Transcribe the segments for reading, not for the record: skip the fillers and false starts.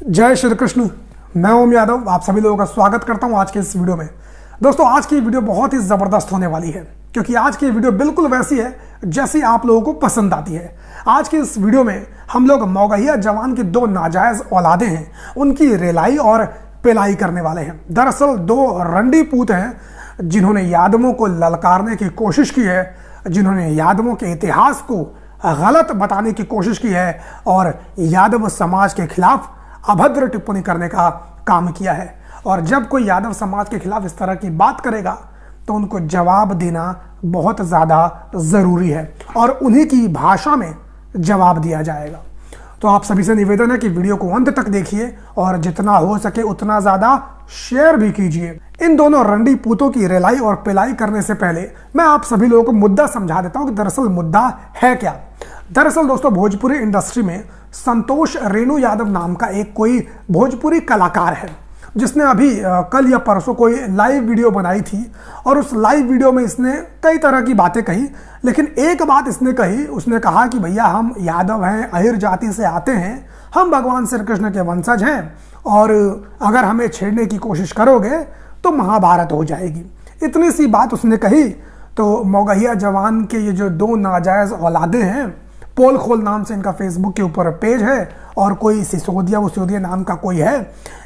जय श्री कृष्ण। मैं ओम यादव आप सभी लोगों का स्वागत करता हूं आज के इस वीडियो में। दोस्तों आज की वीडियो बहुत ही ज़बरदस्त होने वाली है क्योंकि आज की वीडियो बिल्कुल वैसी है जैसी आप लोगों को पसंद आती है। आज की इस वीडियो में हम लोग मौगहिया जवान की दो नाजायज़ औलादें हैं, उनकी रेलाई और पिलाई करने वाले हैं। दरअसल दो रंडी पूत हैं जिन्होंने यादवों को ललकारने की कोशिश की है, जिन्होंने यादवों के इतिहास को गलत बताने की कोशिश की है और यादव समाज के खिलाफ अभद्र टिप्पणी करने का काम किया है। और जब कोई यादव समाज के खिलाफ इस तरह की बात करेगा तो उनको जवाब देना बहुत ज़्यादा ज़रूरी है और उन्हीं की भाषा में जवाब दिया जाएगा। तो आप सभी से निवेदन है कि वीडियो को अंत तक देखिए और जितना हो सके उतना ज़्यादा शेयर भी कीजिए। इन दोनों रंडी पूतों की रेलाई और पिलाई करने से पहले मैं आप सभी लोगों को मुद्दा समझा देता हूं कि दरअसल मुद्दा है क्या। दरअसल दोस्तों भोजपुरी इंडस्ट्री में संतोष रेणु यादव नाम का एक कोई भोजपुरी कलाकार है जिसने अभी कल या परसों कोई लाइव वीडियो बनाई थी और उस लाइव वीडियो में इसने कई तरह की बातें कही, लेकिन एक बात इसने कही, उसने कहा कि भैया हम यादव हैं, अहिर जाति से आते हैं, हम भगवान श्री कृष्ण के वंशज हैं और अगर हमें छेड़ने की कोशिश करोगे तो महाभारत हो जाएगी। इतनी सी बात उसने कही तो मौगहिया जवान के ये जो दो नाजायज़ औलादे हैं, पोल खोल नाम से इनका फेसबुक के ऊपर पेज है और कोई सिसोदिया वसोदिया नाम का कोई है,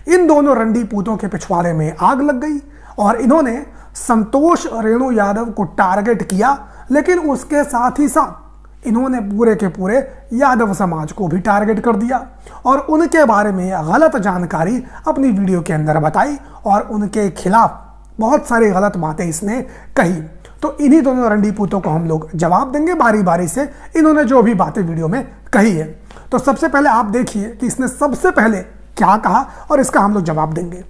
इन दोनों रंडी पूतों के पिछवाड़े में आग लग गई और इन्होंने संतोष रेणु यादव को टारगेट किया, लेकिन उसके साथ ही साथ इन्होंने पूरे के पूरे यादव समाज को भी टारगेट कर दिया और उनके बारे में गलत जानकारी अपनी वीडियो के अंदर बताई और उनके खिलाफ बहुत सारी गलत बातें इसने कही। तो इन्हीं दोनों रंडी पूतों को हम लोग जवाब देंगे बारी बारी से, इन्होंने जो भी बातें वीडियो में कही है। तो सबसे पहले आप देखिए कि इसने सबसे पहले क्या कहा और इसका हम लोग जवाब देंगे।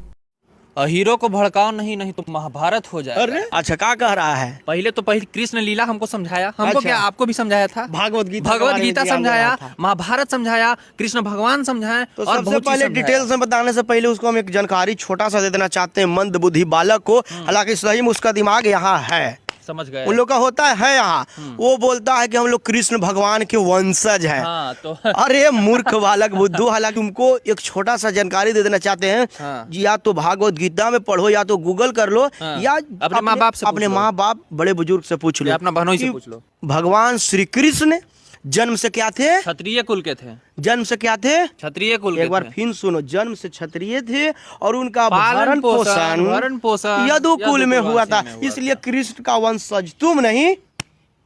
हीरो को भड़काओ नहीं तो महाभारत हो जाए। अरे अच्छा क्या कह रहा है? पहले कृष्ण लीला हमको समझाया, हमको अच्छा। क्या आपको भी समझाया था? भगवत गीता समझाया, महाभारत समझाया, कृष्ण भगवान समझाया। तो सबसे पहले डिटेल्स में बताने से पहले उसको हम एक जानकारी छोटा सा दे देना चाहते हैं मंद बुद्धि बालक को। हालांकि सही में उसका दिमाग यहाँ है, समझ गए, उन लोग का होता है यहाँ। वो बोलता है कि हम लोग कृष्ण भगवान के वंशज हैं। हाँ, तो अरे मूर्ख बालक बुद्धू। हालांकि तुमको एक छोटा सा जानकारी दे देना चाहते हैं। हाँ। जी या तो भागवत गीता में पढ़ो या तो गूगल कर लो। हाँ। या अपने माँ बाप से, अपने माँ बाप बड़े बुजुर्ग से पूछ लो, अपना बहनोई से पूछ लो। भगवान श्री कृष्ण जन्म से क्या थे? क्षत्रिय कुल के थे। जन्म से क्या थे? क्षत्रिय कुल के एक बार थे। फिर सुनो, जन्म से क्षत्रिय थे और उनका भरण पोषण यदु कुल में हुआ था, इसलिए कृष्ण का वंशज तुम नहीं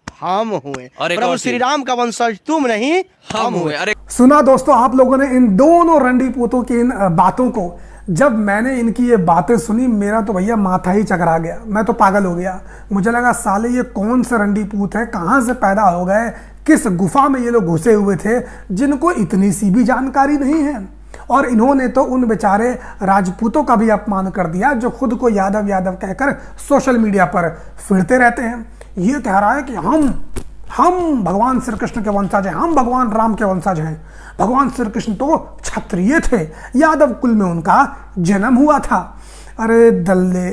हम हुए, प्रभु श्री राम का वंशज तुम नहीं हम हुए। अरे सुना दोस्तों आप लोगों ने इन दोनों रंडी पूतों की इन बातों को। जब मैंने इनकी ये बातें सुनी मेरा तो भैया माथा ही चकरा गया, मैं तो पागल हो गया। मुझे लगा साले ये कौन से रंडी पूत है, कहाँ से पैदा हो गए, किस गुफा में ये लोग घुसे हुए थे जिनको इतनी सी भी जानकारी नहीं है। और इन्होंने तो उन बेचारे राजपूतों का भी अपमान कर दिया जो खुद को यादव यादव कहकर सोशल मीडिया पर फिरते रहते हैं। ये कह रहा है कि हम भगवान श्री कृष्ण के वंशज हैं, हम भगवान राम के वंशज हैं। भगवान श्री कृष्ण तो क्षत्रिय थे, यादव कुल में उनका जन्म हुआ था। अरे दल्ले,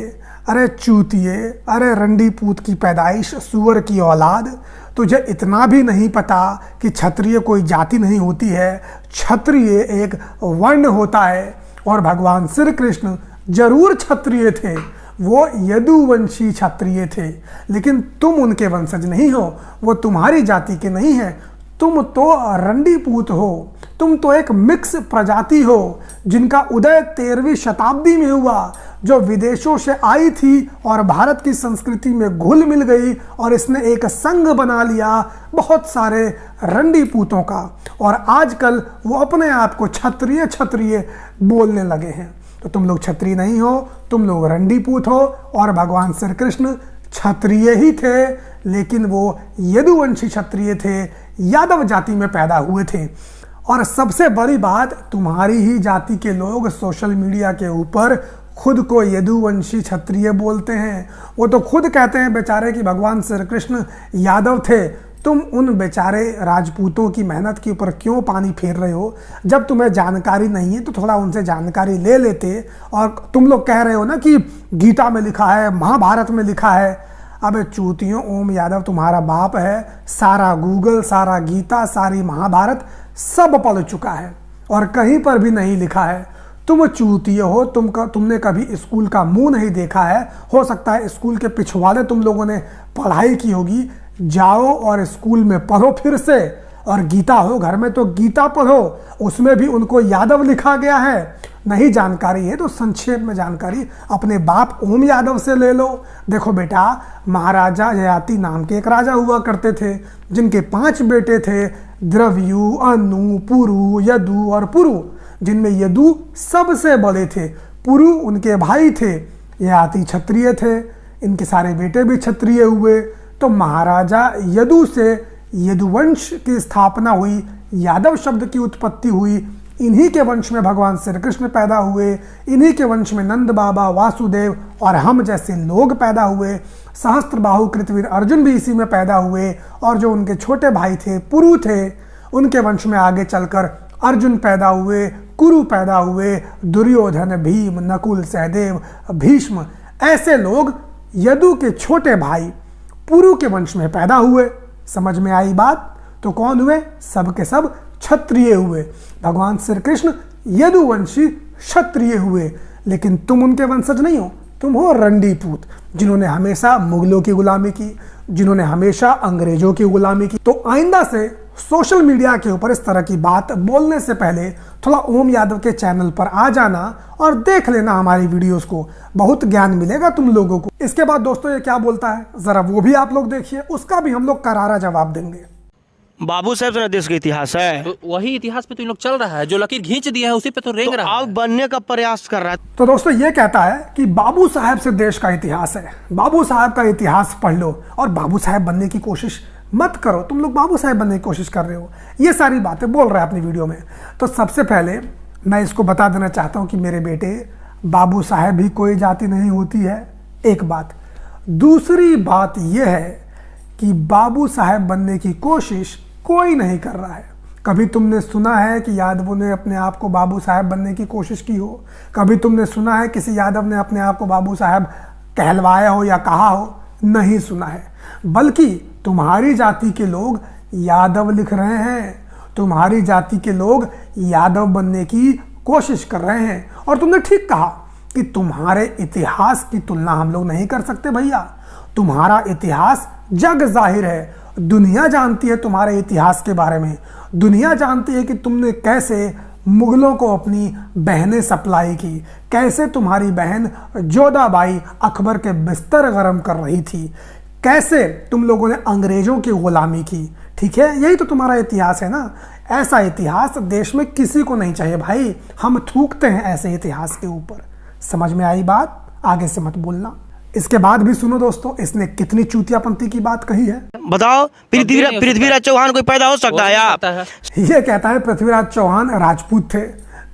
अरे चूतिए, अरे रंडी पूत की पैदाइश, सुअर की औलाद, तुझे इतना भी नहीं पता कि क्षत्रिय कोई जाति नहीं होती है, क्षत्रिय एक वर्ण होता है। और भगवान श्री कृष्ण जरूर क्षत्रिय थे, वो यदुवंशी क्षत्रिय थे, लेकिन तुम उनके वंशज नहीं हो, वो तुम्हारी जाति के नहीं है। तुम तो रंडी पूत हो, तुम तो एक मिक्स प्रजाति हो जिनका उदय 13वीं शताब्दी में हुआ, जो विदेशों से आई थी और भारत की संस्कृति में घुल मिल गई और इसने एक संघ बना लिया बहुत सारे रंडी पूतों का। और आजकल वो अपने आप को क्षत्रिय बोलने लगे हैं। तो तुम लोग क्षत्रिय नहीं हो, तुम लोग रंडी पूत हो। और भगवान श्री कृष्ण क्षत्रिय ही थे, लेकिन वो यदुवंशी क्षत्रिय थे, यादव जाति में पैदा हुए थे। और सबसे बड़ी बात, तुम्हारी ही जाति के लोग सोशल मीडिया के ऊपर खुद को यदुवंशी क्षत्रिय बोलते हैं। वो तो खुद कहते हैं बेचारे कि भगवान श्री कृष्ण यादव थे। तुम उन बेचारे राजपूतों की मेहनत के ऊपर क्यों पानी फेर रहे हो? जब तुम्हें जानकारी नहीं है तो थोड़ा उनसे जानकारी ले लेते। और तुम लोग कह रहे हो ना कि गीता में लिखा है, महाभारत में लिखा है। अबे चूतियों, ओम यादव तुम्हारा बाप है, सारा गूगल, सारा गीता, सारी महाभारत सब पढ़ चुका है और कहीं पर भी नहीं लिखा है तुम चूतिए हो, तुमने कभी स्कूल का मुंह नहीं देखा है। हो सकता है स्कूल के पिछवाड़े तुम लोगों ने पढ़ाई की होगी, जाओ और स्कूल में पढ़ो फिर से। और गीता हो घर में तो गीता पढ़ो, उसमें भी उनको यादव लिखा गया है। नहीं जानकारी है तो संक्षेप में जानकारी अपने बाप ओम यादव से ले लो। देखो बेटा, महाराजा ययाति नाम के एक राजा हुआ करते थे, जिनके 5 बेटे थे, द्रव्यु, अनु, पुरु, यदु और पुरु, जिनमें यदु सबसे बड़े थे। पुरु उनके भाई थे। ययाति क्षत्रिय थे, इनके सारे बेटे भी क्षत्रिय हुए। तो महाराजा यदु से यदुवंश की स्थापना हुई, यादव शब्द की उत्पत्ति हुई। इन्हीं के वंश में भगवान श्री कृष्ण पैदा हुए, इन्हीं के वंश में नंद बाबा, वासुदेव और हम जैसे लोग पैदा हुए। सहस्त्रबाहु कृतवीर अर्जुन भी इसी में पैदा हुए। और जो उनके छोटे भाई थे, पुरु थे, उनके वंश में आगे चलकर अर्जुन पैदा हुए, कुरु पैदा हुए, दुर्योधन, भीम, नकुल, सहदेव, भीष्म, ऐसे लोग यदु के छोटे भाई पुरु के वंश में पैदा हुए। समझ में आई बात? तो कौन हुए? सब के सब क्षत्रिय हुए। भगवान श्री कृष्ण यदुवंशी क्षत्रिय हुए। लेकिन तुम उनके वंशज नहीं हो, तुम हो रंडीपूत, जिन्होंने हमेशा मुगलों की गुलामी की, जिन्होंने हमेशा अंग्रेजों की गुलामी की। तो आइंदा से सोशल मीडिया के ऊपर इस तरह की बात बोलने से पहले थोड़ा ओम यादव के चैनल पर आ जाना और देख लेना हमारी वीडियोस को, बहुत ज्ञान मिलेगा तुम लोगों को। इसके बाद दोस्तों ये क्या बोलता है जरा वो भी आप लोग देखिए, उसका भी हम लोग करारा जवाब देंगे। बाबू साहब से देश का इतिहास है, तो वही इतिहास पे तो इन लोग चल रहा है, जो लकीर खींच दिया है उसी पे तो रेंग रहा है। अब बनने का प्रयास कर रहा है। तो दोस्तों ये कहता है कि बाबू साहब से देश का इतिहास है, बाबू साहब का इतिहास पढ़ लो और बाबू साहब बनने की कोशिश मत करो। तुम लोग बाबू साहब बनने की कोशिश कर रहे हो, ये सारी बातें बोल रहे हैं अपनी वीडियो में। तो सबसे पहले मैं इसको बता देना चाहता हूं कि मेरे बेटे, बाबू साहब भी कोई जाति नहीं होती है, एक बात। दूसरी बात यह है कि बाबू साहब बनने की कोशिश कोई नहीं कर रहा है। कभी तुमने सुना है कि यादवों ने अपने आप को बाबू साहब बनने की कोशिश की हो? कभी तुमने सुना है किसी यादव ने अपने आप को बाबू साहब कहलवाया हो या कहा हो? नहीं सुना है। बल्कि तुम्हारी जाति के लोग यादव लिख रहे हैं, तुम्हारी जाति के लोग यादव बनने की कोशिश कर रहे हैं। और तुमने ठीक कहा कि तुम्हारे इतिहास की तुलना हम लोग नहीं कर सकते भैया। तुम्हारा इतिहास जग जाहिर है, दुनिया जानती है तुम्हारे इतिहास के बारे में। दुनिया जानती है कि तुमने कैसे मुगलों को अपनी बहनें सप्लाई की, कैसे तुम्हारी बहन जोधाबाई अकबर के बिस्तर गरम कर रही थी, कैसे तुम लोगों ने अंग्रेजों की गुलामी की। ठीक है, यही तो तुम्हारा इतिहास है ना। ऐसा इतिहास देश में किसी को नहीं चाहिए भाई, हम थूकते हैं ऐसे इतिहास के ऊपर। समझ में आई बात? आगे से मत बोलना। इसके बाद भी सुनो दोस्तों, इसने कितनी चूतियापंथी की बात कही है। बताओ, पृथ्वीराज चौहान कोई पैदा हो सकता है? आप ये कहता है पृथ्वीराज चौहान राजपूत थे।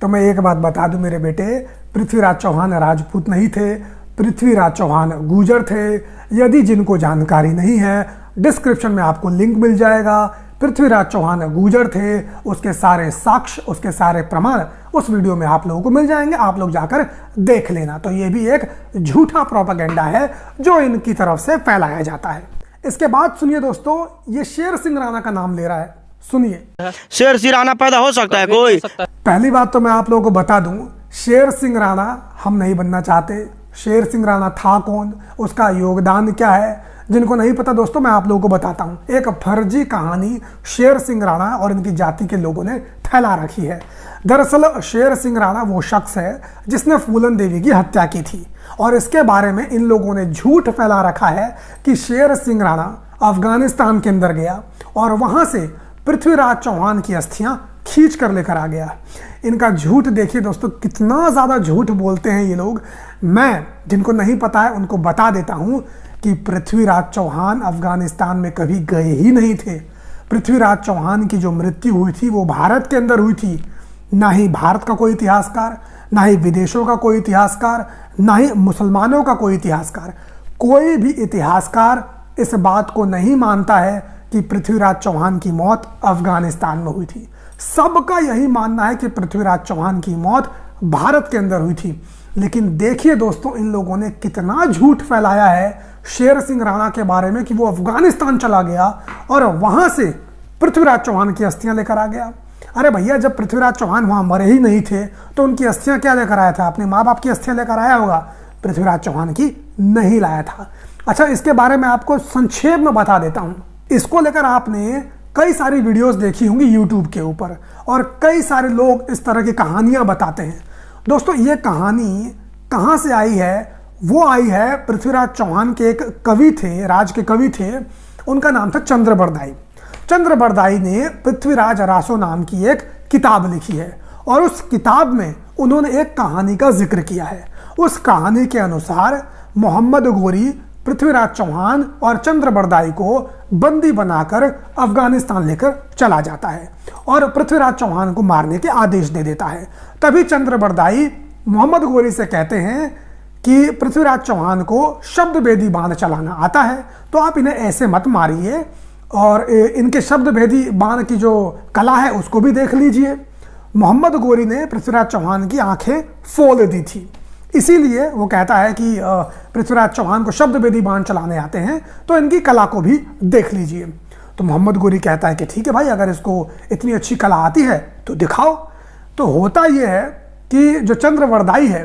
तो मैं एक बात बता दूं मेरे बेटे, पृथ्वीराज चौहान राजपूत नहीं थे, पृथ्वीराज चौहान गुर्जर थे। यदि जिनको जानकारी नहीं है, डिस्क्रिप्शन में आपको लिंक मिल जाएगा। पृथ्वीराज चौहान गुर्जर थे, उसके सारे साक्ष्य, उसके सारे प्रमाण उस वीडियो में आप लोगों को मिल जाएंगे, आप लोग जाकर देख लेना। तो ये भी एक झूठा प्रोपेगेंडा है जो इनकी तरफ से फैलाया जाता है। इसके बाद सुनिए दोस्तों, ये शेर सिंह राणा का नाम ले रहा है, सुनिए। शेर सिंह राणा पैदा हो सकता है कोई? पहली बात तो मैं आप लोगों को बता दूं, शेर सिंह राणा हम नहीं बनना चाहते। शेर सिंह राणा था कौन, उसका योगदान क्या है, जिनको नहीं पता दोस्तों मैं आप लोगों को बताता हूं। एक फर्जी कहानी शेर सिंह राणा और इनकी जाति के लोगों ने फैला रखी है। दरअसल शेर सिंह राणा वो शख्स है जिसने फूलन देवी की हत्या की थी, और इसके बारे में इन लोगों ने झूठ फैला रखा है कि शेर सिंह राणा अफगानिस्तान के अंदर गया और वहां से पृथ्वीराज चौहान की अस्थियां खींच कर लेकर आ गया। इनका झूठ देखिए दोस्तों, कितना ज्यादा झूठ बोलते हैं ये लोग। मैं जिनको नहीं पता है उनको बता देता हूं कि पृथ्वीराज चौहान अफगानिस्तान में कभी गए ही नहीं थे। पृथ्वीराज चौहान की जो मृत्यु हुई थी वो भारत के अंदर हुई थी। ना ही भारत का कोई इतिहासकार, ना ही विदेशों का कोई इतिहासकार, ना ही मुसलमानों का कोई इतिहासकार, कोई भी इतिहासकार इस बात को नहीं मानता है कि पृथ्वीराज चौहान की मौत अफगानिस्तान में हुई थी। सबका यही मानना है कि पृथ्वीराज चौहान की मौत भारत के अंदर हुई थी। लेकिन देखिए दोस्तों, इन लोगों ने कितना झूठ फैलाया है शेर सिंह राणा के बारे में कि वो अफगानिस्तान चला गया और वहां से पृथ्वीराज चौहान की अस्थियां लेकर आ गया। अरे भैया, जब पृथ्वीराज चौहान वहां मरे ही नहीं थे तो उनकी अस्थियां क्या लेकर आया था? अपने माँ बाप की अस्थियां लेकर आया होगा, पृथ्वीराज चौहान की नहीं लाया था। अच्छा, इसके बारे में आपको संक्षेप में बता देता हूं। इसको लेकर आपने कई सारी वीडियोस देखी होंगी यूट्यूब के ऊपर, और कई सारे लोग इस तरह की कहानियां बताते हैं। दोस्तों, ये कहानी कहां से आई है? वो आई है पृथ्वीराज चौहान के एक कवि थे, राज के कवि थे, उनका नाम था चंद्रबरदाई। चंद्रबरदाई ने पृथ्वीराज रासो नाम की एक किताब लिखी है, और उस किताब में उन्होंने एक कहानी का जिक्र किया है। उस कहानी के अनुसार मोहम्मद गोरी पृथ्वीराज चौहान और चंद्रबरदाई को बंदी बनाकर अफगानिस्तान लेकर चला जाता है और पृथ्वीराज चौहान को मारने के आदेश दे देता है। तभी चंद्रबरदाई मोहम्मद गोरी से कहते हैं कि पृथ्वीराज चौहान को शब्द भेदी बाण चलाना आता है, तो आप इन्हें ऐसे मत मारिए, और इनके शब्द भेदी बाण की जो कला है उसको भी देख लीजिए। मोहम्मद गोरी ने पृथ्वीराज चौहान की आंखें फोड़ दी थी, इसीलिए वो कहता है कि पृथ्वीराज चौहान को शब्द भेदी बाण चलाने आते हैं, तो इनकी कला को भी देख लीजिए। तो मोहम्मद गोरी कहता है कि ठीक है भाई, अगर इसको इतनी अच्छी कला आती है तो दिखाओ। तो होता यह है कि जो चंद्रबरदाई है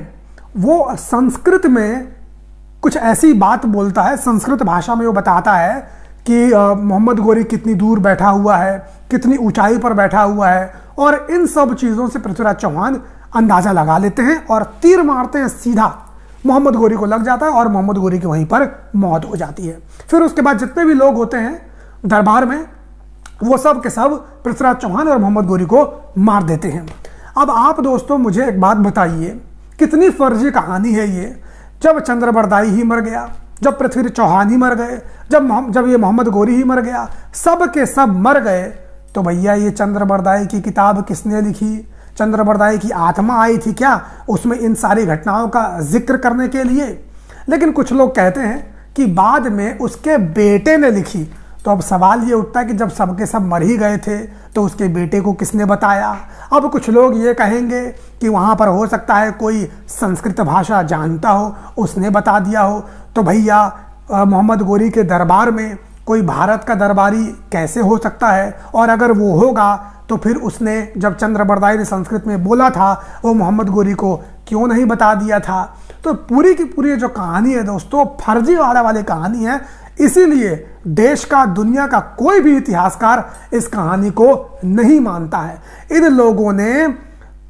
वो संस्कृत में कुछ ऐसी बात बोलता है, संस्कृत भाषा में वो बताता है कि मोहम्मद गोरी कितनी दूर बैठा हुआ है, कितनी ऊंचाई पर बैठा हुआ है, और इन सब चीज़ों से पृथ्वीराज चौहान अंदाजा लगा लेते हैं और तीर मारते हैं, सीधा मोहम्मद गोरी को लग जाता है और मोहम्मद गोरी की वहीं पर मौत हो जाती है। फिर उसके बाद जितने भी लोग होते हैं दरबार में, वो सब के सब पृथ्वीराज चौहान और मोहम्मद गोरी को मार देते हैं। अब आप दोस्तों मुझे एक बात बताइए, कितनी फर्जी कहानी है ये। जब चंद्रबरदाई ही मर गया, जब पृथ्वीराज चौहान ही मर गए, जब ये मोहम्मद गोरी ही मर गया, सब के सब मर गए, तो भैया ये चंद्रबरदाई की किताब किसने लिखी? चंद्रबरदाई की आत्मा आई थी क्या उसमें इन सारी घटनाओं का जिक्र करने के लिए? लेकिन कुछ लोग कहते हैं कि बाद में उसके बेटे ने लिखी। तो अब सवाल ये उठता है कि जब सबके सब मर ही गए थे तो उसके बेटे को किसने बताया? अब कुछ लोग ये कहेंगे कि वहाँ पर हो सकता है कोई संस्कृत भाषा जानता हो, उसने बता दिया हो। तो भैया मोहम्मद गोरी के दरबार में कोई भारत का दरबारी कैसे हो सकता है? और अगर वो होगा तो फिर उसने जब चंद्रबरदाई ने संस्कृत में बोला था वो मोहम्मद गोरी को क्यों नहीं बता दिया था? तो पूरी की पूरी जो कहानी है दोस्तों, फर्जीवाड़ा वाली कहानी है। इसीलिए देश का, दुनिया का कोई भी इतिहासकार इस कहानी को नहीं मानता है। इन लोगों ने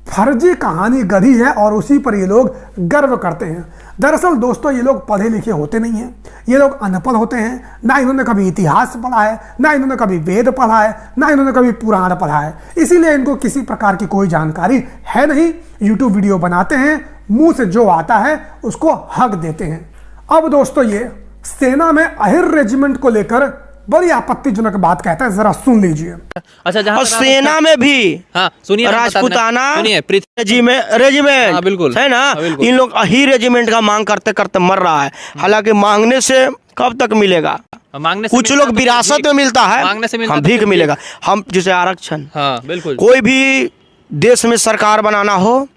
फर्जी कहानी गढ़ी है और उसी पर ये लोग गर्व करते हैं। दरअसल दोस्तों, ये लोग पढ़े लिखे होते नहीं हैं, ये लोग अनपढ़ होते हैं। ना इन्होंने कभी इतिहास पढ़ा है, ना इन्होंने कभी वेद पढ़ा है, ना इन्होंने कभी पुराण पढ़ा है। इसीलिए इनको किसी प्रकार की कोई जानकारी है नहीं। यूट्यूब वीडियो बनाते हैं, मुंह से जो आता है उसको हक देते हैं। अब दोस्तों, ये सेना में अहिर रेजिमेंट को लेकर बड़ी आपत्तिजनक बात कहता है, जरा सुन लीजिए। अच्छा, जहाँ और सेना में भी सुनिए, राजपूताना रेजिमेंट बिल्कुल है ना, इन लोग अही रेजिमेंट का मांग करते करते मर रहा है। हालांकि मांगने से कब तक मिलेगा? मांगने से कुछ लोग विरासत में मिलता है, मांगने से मिलता, भीख मिलेगा। हम जिसे आरक्षण, बिल्कुल, कोई भी देश में सरकार बनाना हो,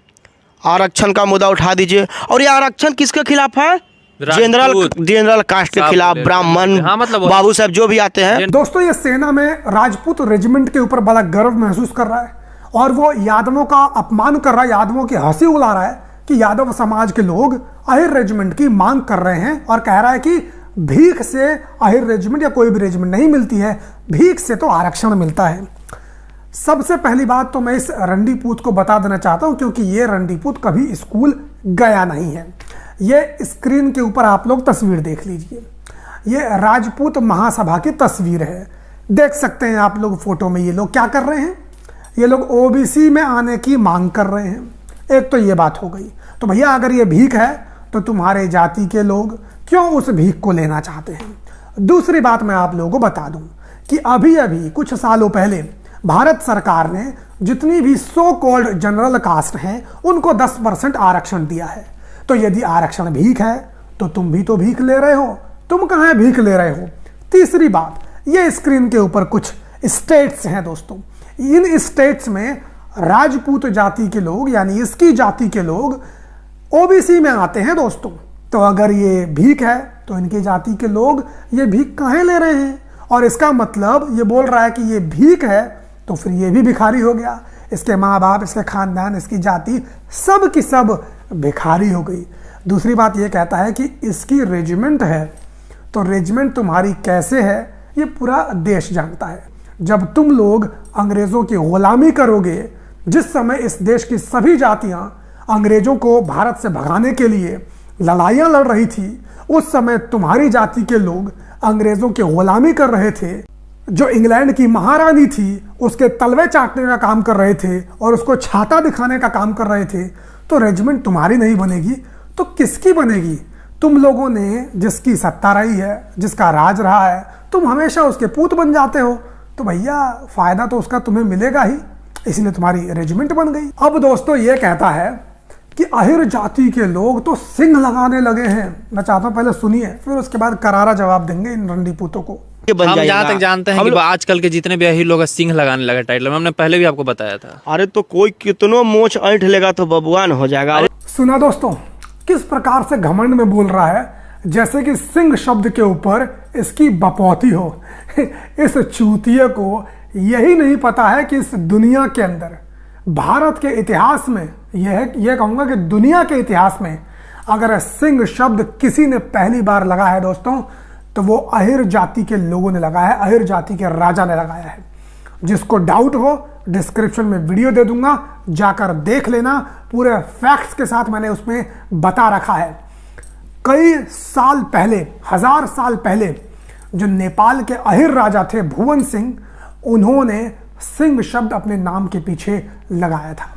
आरक्षण का मुद्दा उठा दीजिए। और ये आरक्षण किसके खिलाफ है? जनरल कास्ट के खिलाफ, ब्राह्मण, मतलब बाबू साहब जो भी आते हैं। दोस्तों, ये सेना में राजपूत रेजिमेंट के ऊपर बड़ा गर्व महसूस कर रहा है और वो यादवों का अपमान कर रहा है, यादवों की हंसी उड़ा रहा है कि यादव समाज के लोग अहिर रेजिमेंट की मांग कर रहे हैं और कह रहा है कि भीख से अहिर रेजिमेंट या कोई भी रेजिमेंट नहीं मिलती है, भीख से तो आरक्षण मिलता है। सबसे पहली बात तो मैं इस रंडीपूत को बता देना चाहता हूं, क्योंकि ये रंडीपूत कभी स्कूल गया नहीं है। ये स्क्रीन के ऊपर आप लोग तस्वीर देख लीजिए, ये राजपूत महासभा की तस्वीर है। देख सकते हैं आप लोग फोटो में ये लोग क्या कर रहे हैं, ये लोग ओबीसी में आने की मांग कर रहे हैं। एक तो ये बात हो गई। तो भैया अगर ये भीख है तो तुम्हारे जाति के लोग क्यों उस भीख को लेना चाहते हैं? दूसरी बात मैं आप लोगों को बता दूं कि अभी अभी कुछ सालों पहले भारत सरकार ने जितनी भी सो कॉल्ड जनरल कास्ट हैं उनको 10% आरक्षण दिया है। तो यदि आरक्षण भीख है तो तुम भी तो भीख ले रहे हो, तुम कहाँ भीख ले रहे हो? तीसरी बात, ये स्क्रीन के ऊपर कुछ स्टेट्स हैं दोस्तों, इन स्टेट्स में राजपूत जाति के लोग यानी इसकी जाति के लोग ओबीसी में आते हैं दोस्तों। तो अगर ये भीख है तो इनकी जाति के लोग ये भीख कहाँ ले रहे हैं? और इसका मतलब ये बोल रहा है कि ये भीख है तो फिर ये भी भिखारी हो गया। इसके माँ बाप, इसके खानदान, इसकी जाति सब की सब भिखारी हो गई। दूसरी बात ये कहता है कि इसकी रेजिमेंट है, तो रेजिमेंट तुम्हारी कैसे है ये पूरा देश जानता है। जब तुम लोग अंग्रेज़ों की गुलामी करोगे, जिस समय इस देश की सभी जातियां अंग्रेज़ों को भारत से भगाने के लिए लड़ाइयां लड़ रही थी, उस समय तुम्हारी जाति के लोग अंग्रेज़ों की गुलामी कर रहे थे। जो इंग्लैंड की महारानी थी उसके तलवे चाटने का काम कर रहे थे और उसको छाता दिखाने का काम कर रहे थे। तो रेजिमेंट तुम्हारी नहीं बनेगी तो किसकी बनेगी? तुम लोगों ने जिसकी सत्ता रही है, जिसका राज रहा है, तुम हमेशा उसके पूत बन जाते हो, तो भैया फायदा तो उसका तुम्हें मिलेगा ही, इसलिए तुम्हारी रेजिमेंट बन गई। अब दोस्तों ये कहता है कि अहिर जाति के लोग तो सिंह लगाने लगे हैं। मैं चाहता हूं पहले सुनिए, फिर उसके बाद करारा जवाब देंगे इन रंडी पूतों को। हम जहाँ तक जानते हैं कि आजकल के जितने भी अहिर लोग सिंह लगाने लगे टाइटल में, हमने पहले भी आपको बताया था। अरे तो कोई कितनो मोच ऐंठ लेगा तो बबुआन हो जाएगा। सुना दोस्तों किस प्रकार से घमंड में बोल रहा है, जैसे कि सिंह शब्द के ऊपर इसकी बपौती हो। इस चूतिये को यही नहीं पता है कि इस दुनिया के अंदर, भारत के इतिहास में, यह कहूंगा कि दुनिया के इतिहास में अगर सिंह शब्द किसी ने पहली बार लगाया है दोस्तों, तो वो अहिर जाति के लोगों ने लगाया है, अहिर जाति के राजा ने लगाया है। जिसको डाउट हो डिस्क्रिप्शन में वीडियो दे दूंगा, जाकर देख लेना, पूरे फैक्ट्स के साथ मैंने उसमें बता रखा है। कई साल पहले, 1000 साल पहले जो नेपाल के अहिर राजा थे भुवन सिंह, उन्होंने सिंह शब्द अपने नाम के पीछे लगाया था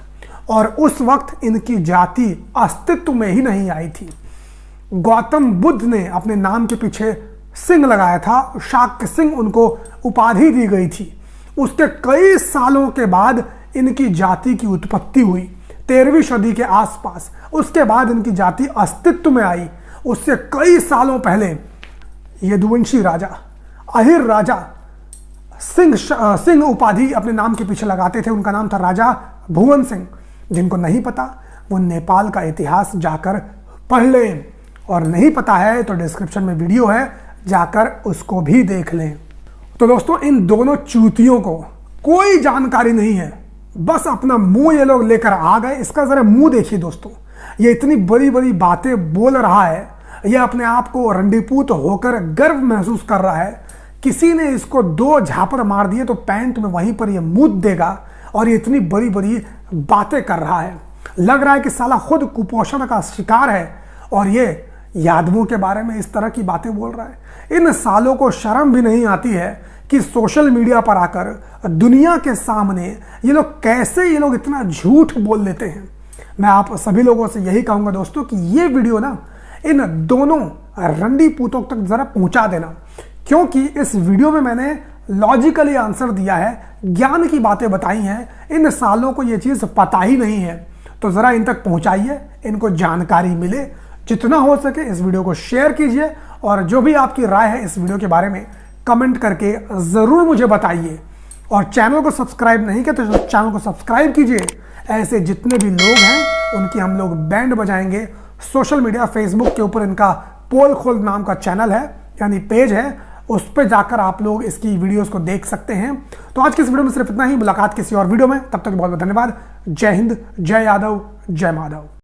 और उस वक्त इनकी जाति अस्तित्व में ही नहीं आई थी। गौतम बुद्ध ने अपने नाम के पीछे सिंह लगाया था, शाक्य सिंह उनको उपाधि दी गई थी। उसके कई सालों के बाद इनकी जाति की उत्पत्ति हुई, 13वीं सदी के आसपास। उसके बाद इनकी जाति अस्तित्व में आई। उससे कई सालों पहले यदुवंशी राजा, अहिर राजा सिंह उपाधि अपने नाम के पीछे लगाते थे। उनका नाम था राजा भुवन सिंह। जिनको नहीं पता वो नेपाल का इतिहास जाकर पढ़ लें, और नहीं पता है तो डिस्क्रिप्शन में वीडियो है, जाकर उसको भी देख लें। तो दोस्तों इन दोनों चूतियों को कोई जानकारी नहीं है, बस अपना मुंह ये लोग लेकर आ गए। इसका जरा मुंह देखिए दोस्तों, ये इतनी बड़ी बड़ी बातें बोल रहा है, ये अपने आप को रंडीपूत होकर गर्व महसूस कर रहा है। किसी ने इसको 2 झापड़ मार दिए तो पैंट में वहीं पर ये मुद्द देगा, और ये इतनी बड़ी बड़ी बातें कर रहा है। लग रहा है कि साला खुद कुपोषण का शिकार है और ये यादवों के बारे में इस तरह की बातें बोल रहा है। इन सालों को शर्म भी नहीं आती है कि सोशल मीडिया पर आकर दुनिया के सामने ये लोग इतना झूठ बोल लेते हैं। मैं आप सभी लोगों से यही कहूंगा दोस्तों कि ये वीडियो ना इन दोनों रंडी पूतों तक जरा पहुंचा देना, क्योंकि इस वीडियो में मैंने लॉजिकली आंसर दिया है, ज्ञान की बातें बताई हैं। इन सालों को ये चीज पता ही नहीं है, तो जरा इन तक पहुंचाइए, इनको जानकारी मिले। जितना हो सके इस वीडियो को शेयर कीजिए, और जो भी आपकी राय है इस वीडियो के बारे में कमेंट करके जरूर मुझे बताइए। और चैनल को सब्सक्राइब नहीं किया तो चैनल को सब्सक्राइब कीजिए। ऐसे जितने भी लोग हैं उनकी हम लोग बैंड बजाएंगे। सोशल मीडिया फेसबुक के ऊपर इनका पोल खोल नाम का चैनल है, यानी पेज है, उस पर जाकर आप लोग इसकी वीडियोस को देख सकते हैं। तो आज की इस वीडियो में सिर्फ इतना ही। मुलाकात किसी और वीडियो में, तब तक बहुत बहुत धन्यवाद। जय हिंद, जय यादव, जय माधव।